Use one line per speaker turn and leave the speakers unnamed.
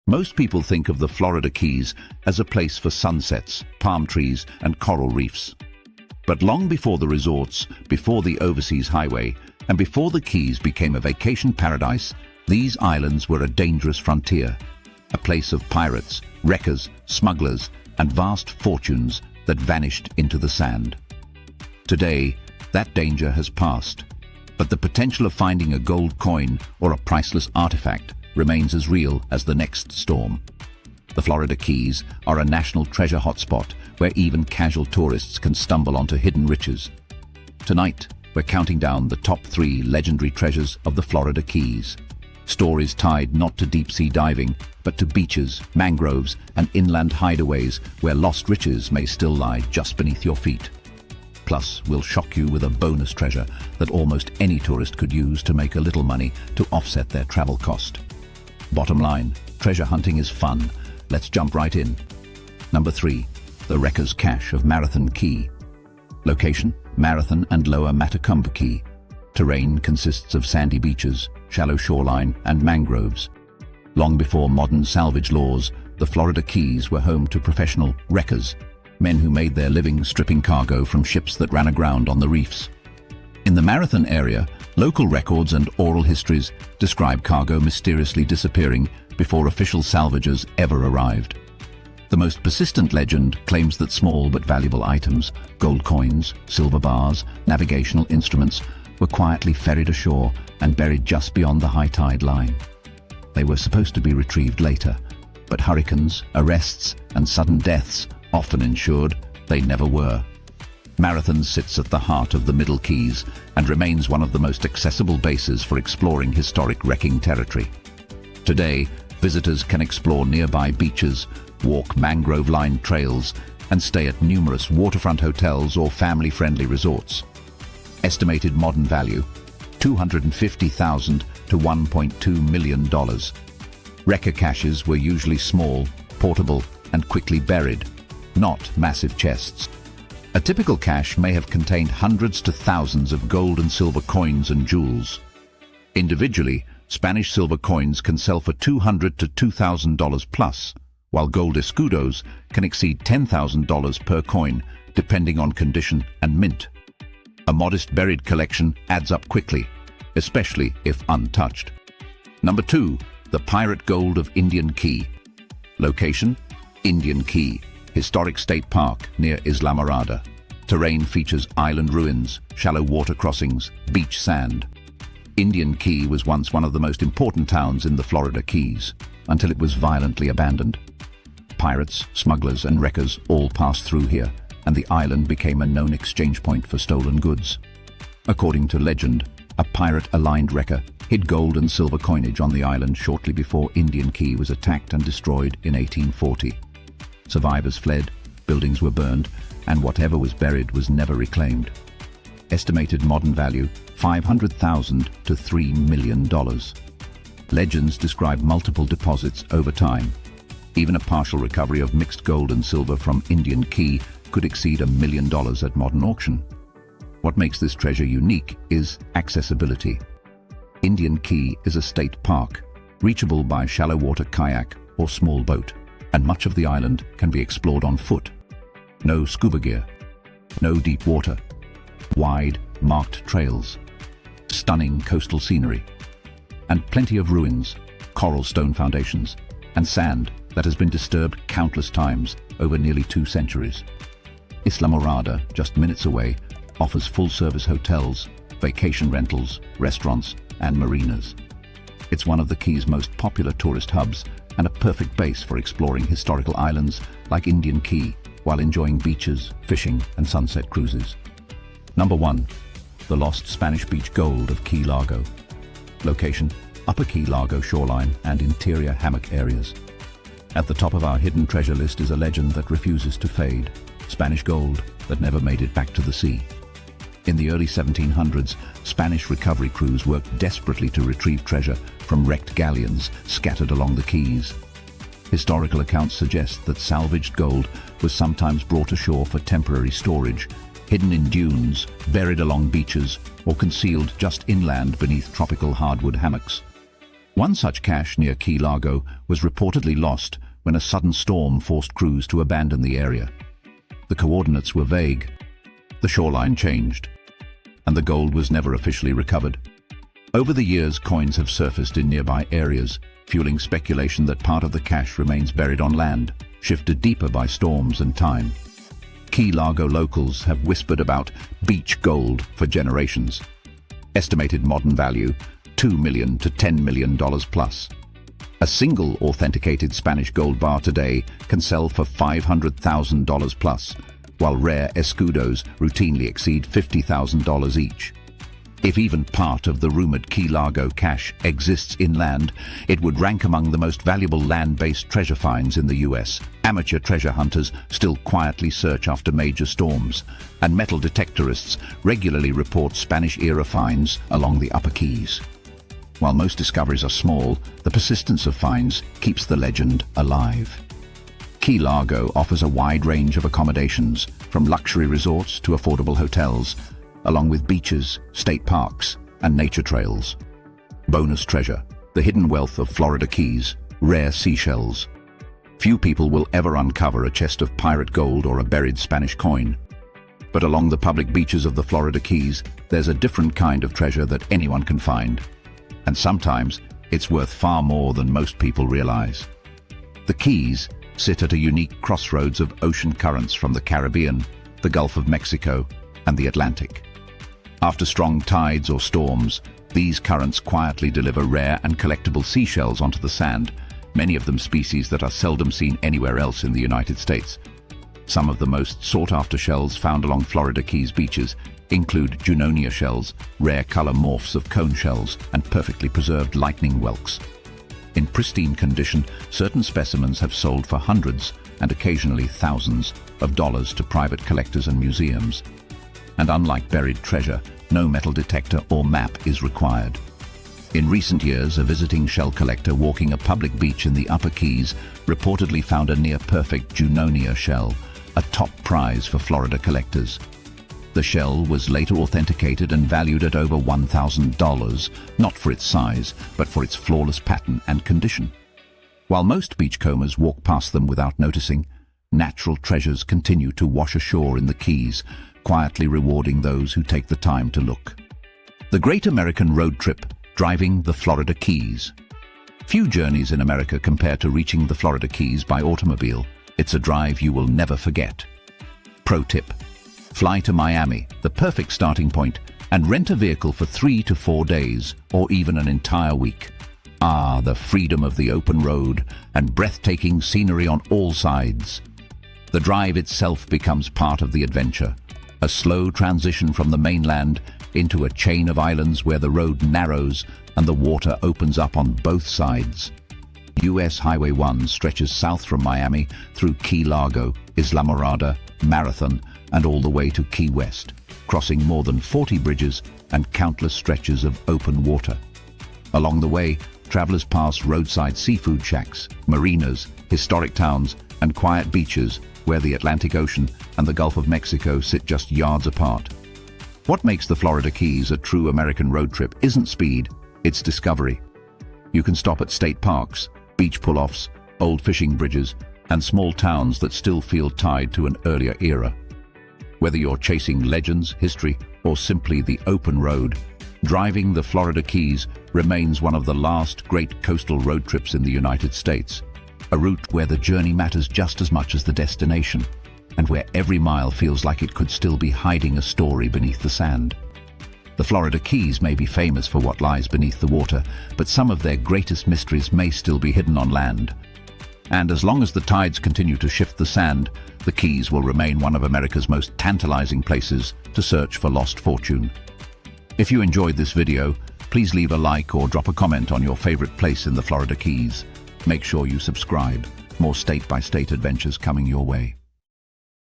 Most people think of the Florida Keys as a place for sunsets, palm trees, and coral reefs. But long before the resorts, before the overseas highway, and before the Keys became a vacation paradise, these islands were a dangerous frontier, a place of pirates, wreckers, smugglers, and vast fortunes that vanished into the sand. Today, that danger has passed, but the potential of finding a gold coin or a priceless artifact remains as real as the next storm. The Florida Keys are a national treasure hotspot where even casual tourists can stumble onto hidden riches. Tonight, we're counting down the top 3 legendary treasures of the Florida Keys. Stories tied not to deep-sea diving, but to beaches, mangroves, and inland hideaways where lost riches may still lie just beneath your feet. Plus, we'll shock you with a bonus treasure that almost any tourist could use to make a little money to offset their travel cost. Bottom line, treasure hunting is fun. Let's jump right in. Number 3, the Wrecker's Cache of Marathon Key. Location, Marathon and Lower Matacumba Key. Terrain consists of sandy beaches, shallow shoreline, and mangroves. Long before modern salvage laws, the Florida Keys were home to professional wreckers, men who made their living stripping cargo from ships that ran aground on the reefs. In the Marathon area, local records and oral histories describe cargo mysteriously disappearing before official salvagers ever arrived. The most persistent legend claims that small but valuable items, gold coins, silver bars, navigational instruments, were quietly ferried ashore and buried just beyond the high tide line. They were supposed to be retrieved later, but hurricanes, arrests, and sudden deaths often ensured they never were. Marathon sits at the heart of the Middle Keys and remains one of the most accessible bases for exploring historic wrecking territory. Today, visitors can explore nearby beaches, walk mangrove-lined trails, and stay at numerous waterfront hotels or family-friendly resorts. Estimated modern value, $250,000 to $1.2 million. Wrecker caches were usually small, portable, and quickly buried, not massive chests. A typical cache may have contained hundreds to thousands of gold and silver coins and jewels. Individually, Spanish silver coins can sell for $200 to $2,000 plus, while gold escudos can exceed $10,000 per coin, depending on condition and mint. A modest buried collection adds up quickly, especially if untouched. Number 2, the Pirate Gold of Indian Key. Location, Indian Key, historic state park near Islamorada. Terrain features island ruins, shallow water crossings, beach sand. Indian Key was once one of the most important towns in the Florida Keys, until it was violently abandoned. Pirates, smugglers, and wreckers all passed through here, and the island became a known exchange point for stolen goods. According to legend, a pirate-aligned wrecker hid gold and silver coinage on the island shortly before Indian Key was attacked and destroyed in 1840. Survivors fled, buildings were burned, and whatever was buried was never reclaimed. Estimated modern value, $500,000 to $3 million. Legends describe multiple deposits over time. Even a partial recovery of mixed gold and silver from Indian Key could exceed $1 million at modern auction. What makes this treasure unique is accessibility. Indian Key is a state park, reachable by shallow water kayak or small boat, and much of the island can be explored on foot. No scuba gear, no deep water, wide, marked trails, stunning coastal scenery, and plenty of ruins, coral stone foundations, and sand that has been disturbed countless times over nearly 2 centuries. Islamorada, just minutes away, offers full-service hotels, vacation rentals, restaurants, and marinas. It's one of the Key's most popular tourist hubs and a perfect base for exploring historical islands like Indian Key while enjoying beaches, fishing, and sunset cruises. Number 1, the lost Spanish beach gold of Key Largo. Location, Upper Key Largo shoreline and interior hammock areas. At the top of our hidden treasure list is a legend that refuses to fade, Spanish gold that never made it back to the sea. In the early 1700s, Spanish recovery crews worked desperately to retrieve treasure from wrecked galleons scattered along the Keys. Historical accounts suggest that salvaged gold was sometimes brought ashore for temporary storage, hidden in dunes, buried along beaches, or concealed just inland beneath tropical hardwood hammocks. One such cache near Key Largo was reportedly lost when a sudden storm forced crews to abandon the area. The coordinates were vague, the shoreline changed, and the gold was never officially recovered. Over the years, coins have surfaced in nearby areas, fueling speculation that part of the cache remains buried on land, shifted deeper by storms and time. Key Largo locals have whispered about beach gold for generations. Estimated modern value, $2 million to $10 million plus. A single authenticated Spanish gold bar today can sell for $500,000 plus, while rare escudos routinely exceed $50,000 each. If even part of the rumored Key Largo cache exists inland, it would rank among the most valuable land-based treasure finds in the US. Amateur treasure hunters still quietly search after major storms, and metal detectorists regularly report Spanish-era finds along the Upper Keys. While most discoveries are small, the persistence of finds keeps the legend alive. Key Largo offers a wide range of accommodations, from luxury resorts to affordable hotels, along with beaches, state parks, and nature trails. Bonus treasure, the hidden wealth of Florida Keys, rare seashells. Few people will ever uncover a chest of pirate gold or a buried Spanish coin. But along the public beaches of the Florida Keys, there's a different kind of treasure that anyone can find. And sometimes, it's worth far more than most people realize. The Keys sit at a unique crossroads of ocean currents from the Caribbean, the Gulf of Mexico, and the Atlantic. After strong tides or storms, these currents quietly deliver rare and collectible seashells onto the sand, many of them species that are seldom seen anywhere else in the United States. Some of the most sought-after shells found along Florida Keys beaches include Junonia shells, rare color morphs of cone shells, and perfectly preserved lightning whelks. In pristine condition, certain specimens have sold for hundreds and occasionally thousands of dollars to private collectors and museums. And unlike buried treasure, no metal detector or map is required. In recent years, a visiting shell collector walking a public beach in the Upper Keys reportedly found a near-perfect Junonia shell, a top prize for Florida collectors. The shell was later authenticated and valued at over $1,000, not for its size, but for its flawless pattern and condition. While most beachcombers walk past them without noticing, natural treasures continue to wash ashore in the Keys, quietly rewarding those who take the time to look. The Great American Road Trip, driving the Florida Keys. Few journeys in America compare to reaching the Florida Keys by automobile. It's a drive you will never forget. Pro tip: fly to Miami, the perfect starting point, and rent a vehicle for 3 to 4 days, or even an entire week. Ah, the freedom of the open road and breathtaking scenery on all sides. The drive itself becomes part of the adventure. A slow transition from the mainland into a chain of islands where the road narrows and the water opens up on both sides. US Highway 1 stretches south from Miami through Key Largo, Islamorada, Marathon, and all the way to Key West, crossing more than 40 bridges and countless stretches of open water. Along the way, travelers pass roadside seafood shacks, marinas, historic towns, and quiet beaches where the Atlantic Ocean and the Gulf of Mexico sit just yards apart. What makes the Florida Keys a true American road trip isn't speed, it's discovery. You can stop at state parks, beach pull-offs, old fishing bridges, and small towns that still feel tied to an earlier era. Whether you're chasing legends, history, or simply the open road, driving the Florida Keys remains one of the last great coastal road trips in the United States. A route where the journey matters just as much as the destination, and where every mile feels like it could still be hiding a story beneath the sand. The Florida Keys may be famous for what lies beneath the water, but some of their greatest mysteries may still be hidden on land. And as long as the tides continue to shift the sand, the Keys will remain one of America's most tantalizing places to search for lost fortune. If you enjoyed this video, please leave a like or drop a comment on your favorite place in the Florida Keys. Make sure you subscribe. More state-by-state adventures coming your way.